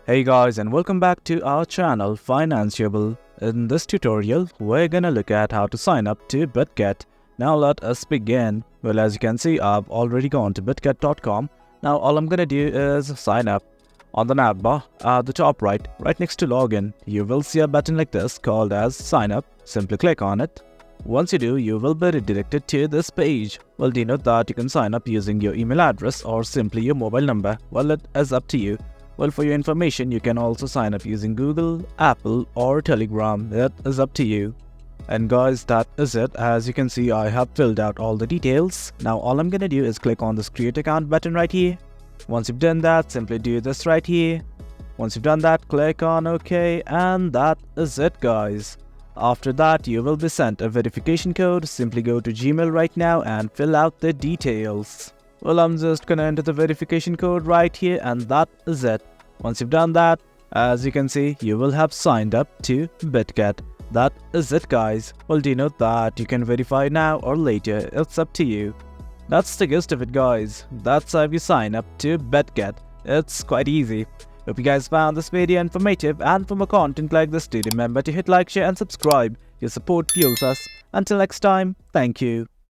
Hey guys, and welcome back to our channel Financeable. In this tutorial, we're gonna look at how to sign up to Bitget. Now let us begin. Well, as you can see, I've already gone to bitget.com. Now all I'm gonna do is sign up. On the navbar at the top right next to login, you will see a button like this called as sign up. Simply click on it. Once you do, you will be redirected to this page. Well, denote that you can sign up using your email address or simply your mobile number. Well, it is up to you. Well, for your information, you can also sign up using Google, Apple or Telegram. That is up to you. And guys, that is it. As you can see, I have filled out all the details. Now all I'm gonna do is click on this create account button right here. Once you've done that, simply do this right here. Once you've done that, click on OK, and that is it, guys. After that, you will be sent a verification code. Simply go to Gmail right now and fill out the details. Well, I'm just gonna enter the verification code right here, and that is it. Once you've done that, as you can see, you will have signed up to Bitget. That is it, guys. Well, denote that you can verify now or later. It's up to you. That's the gist of it, guys. That's how you sign up to Bitget. It's quite easy. Hope you guys found this video informative, and for more content like this, do remember to hit like, share and subscribe. Your support fuels us. Until next time, thank you.